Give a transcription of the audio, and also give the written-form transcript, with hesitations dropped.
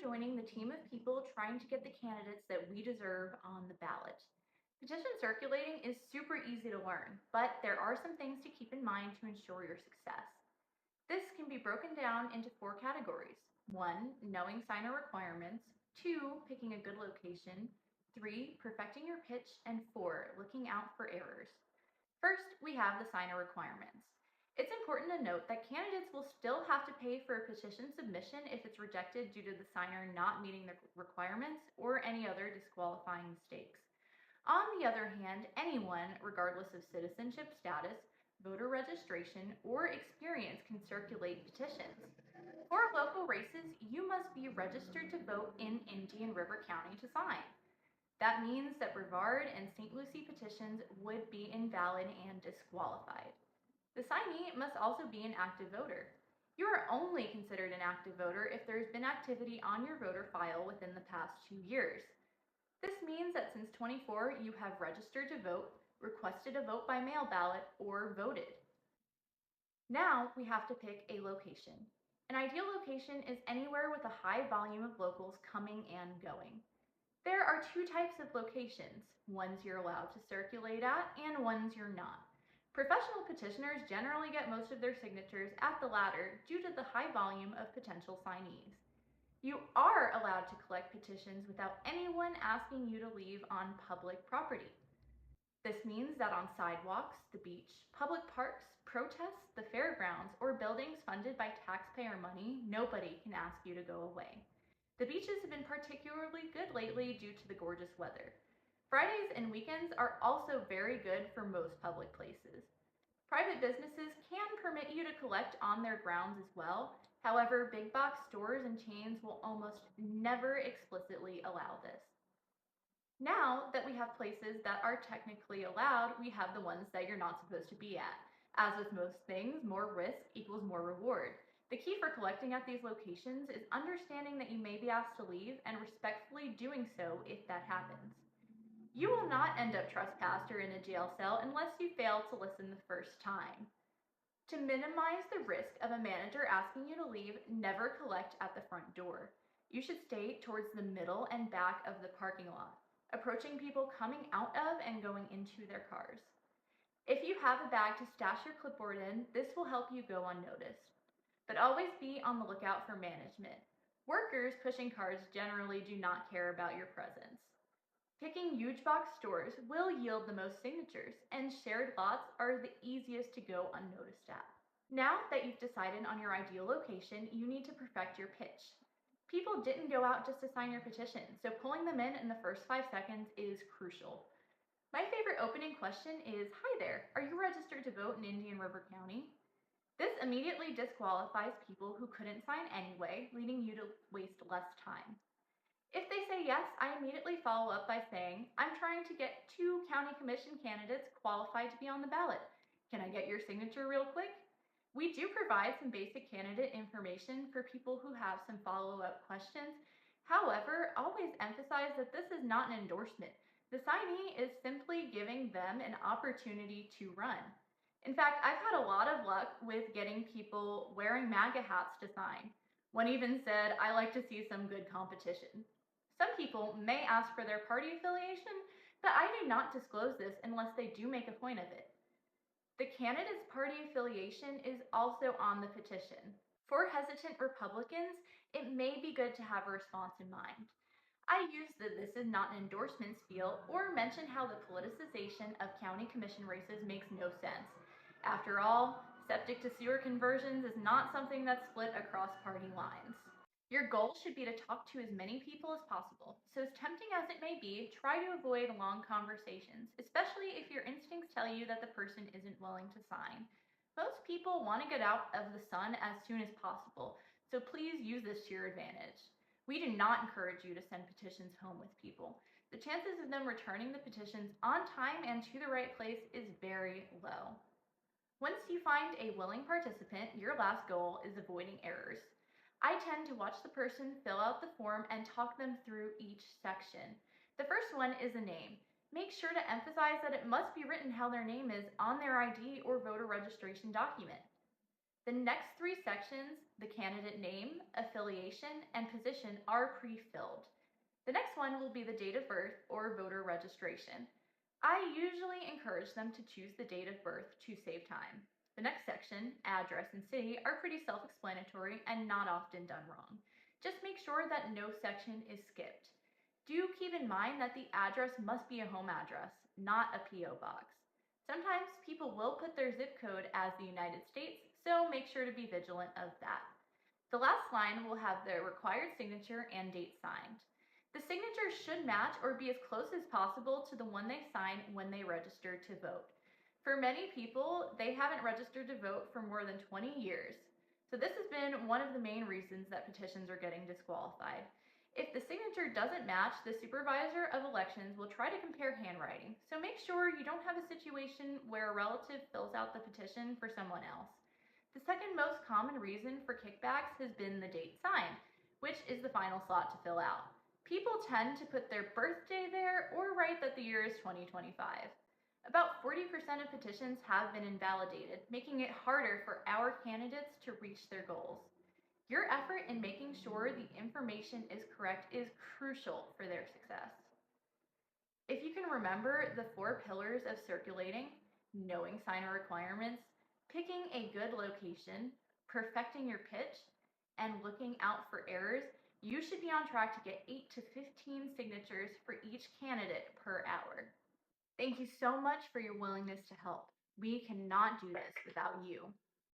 joining the team of people trying to get the candidates that we deserve on the ballot. Petition circulating is super easy to learn, but there are some things to keep in mind to ensure your success. This can be broken down into four categories. 1. Knowing signer requirements. 2. Picking a good location. 3. Perfecting your pitch. And 4. Looking out for errors. First, we have the signer requirements. It's important to note that candidates will still have to pay for a petition submission if it's rejected due to the signer not meeting the requirements or any other disqualifying mistakes. On the other hand, anyone, regardless of citizenship status, voter registration, or experience can circulate petitions. For local races, you must be registered to vote in Indian River County to sign. That means that Brevard and St. Lucie petitions would be invalid and disqualified. The signee must also be an active voter. You are only considered an active voter if there has been activity on your voter file within the past 2 years. This means that since 24, you have registered to vote, requested a vote by mail ballot, or voted. Now we have to pick a location. An ideal location is anywhere with a high volume of locals coming and going. There are two types of locations, ones you're allowed to circulate at and ones you're not. Professional petitioners generally get most of their signatures at the latter due to the high volume of potential signees. You are allowed to collect petitions without anyone asking you to leave on public property. This means that on sidewalks, the beach, public parks, protests, the fairgrounds, or buildings funded by taxpayer money, nobody can ask you to go away. The beaches have been particularly good lately due to the gorgeous weather. Fridays and weekends are also very good for most public places. Private businesses can permit you to collect on their grounds as well. However, big box stores and chains will almost never explicitly allow this. Now that we have places that are technically allowed, we have the ones that you're not supposed to be at. As with most things, more risk equals more reward. The key for collecting at these locations is understanding that you may be asked to leave and respectfully doing so if that happens. You will not end up trespassed or in a jail cell unless you fail to listen the first time. To minimize the risk of a manager asking you to leave, never collect at the front door. You should stay towards the middle and back of the parking lot, approaching people coming out of and going into their cars. If you have a bag to stash your clipboard in, this will help you go unnoticed. But always be on the lookout for management. Workers pushing cars generally do not care about your presence. Picking huge box stores will yield the most signatures, and shared lots are the easiest to go unnoticed at. Now that you've decided on your ideal location, you need to perfect your pitch. People didn't go out just to sign your petition, so pulling them in the first 5 seconds is crucial. My favorite opening question is, "Hi there, are you registered to vote in Indian River County?" This immediately disqualifies people who couldn't sign anyway, leading you to waste less time. If they say yes, I immediately follow up by saying, "I'm trying to get 2 county commission candidates qualified to be on the ballot. Can I get your signature real quick?" We do provide some basic candidate information for people who have some follow-up questions. However, always emphasize that this is not an endorsement. The signee is simply giving them an opportunity to run. In fact, I've had a lot of luck with getting people wearing MAGA hats to sign. One even said, "I like to see some good competition." Some people may ask for their party affiliation, but I do not disclose this unless they do make a point of it. The candidate's party affiliation is also on the petition. For hesitant Republicans, it may be good to have a response in mind. I use the "this is not an endorsement" spiel or mention how the politicization of county commission races makes no sense. After all, septic to sewer conversions is not something that's split across party lines. Your goal should be to talk to as many people as possible, so as tempting as it may be, try to avoid long conversations, especially if your instincts tell you that the person isn't willing to sign. Most people want to get out of the sun as soon as possible, so please use this to your advantage. We do not encourage you to send petitions home with people. The chances of them returning the petitions on time and to the right place is very low. Once you find a willing participant, your last goal is avoiding errors. I tend to watch the person fill out the form and talk them through each section. The first one is a name. Make sure to emphasize that it must be written how their name is on their ID or voter registration document. The next 3 sections The candidate name, affiliation, and position are pre-filled. The next one will be the date of birth or voter registration. I usually encourage them to choose the date of birth to save time. The next section, address and city, are pretty self-explanatory and not often done wrong. Just make sure that no section is skipped. Do keep in mind that the address must be a home address, not a P.O. box. Sometimes people will put their zip code as the United States, so make sure to be vigilant of that. The last line will have their required signature and date signed. The signature should match or be as close as possible to the one they signed when they registered to vote. For many people, they haven't registered to vote for more than 20 years. So this has been one of the main reasons that petitions are getting disqualified. If the signature doesn't match, the supervisor of elections will try to compare handwriting. So make sure you don't have a situation where a relative fills out the petition for someone else. The second most common reason for kickbacks has been the date signed, which is the final slot to fill out. People tend to put their birthday there or write that the year is 2025. About 40% of petitions have been invalidated, making it harder for our candidates to reach their goals. Your effort in making sure the information is correct is crucial for their success. If you can remember the 4 pillars of circulating, knowing signer requirements, picking a good location, perfecting your pitch, and looking out for errors, you should be on track to get 8 to 15 signatures for each candidate per hour. Thank you so much for your willingness to help. We cannot do this without you.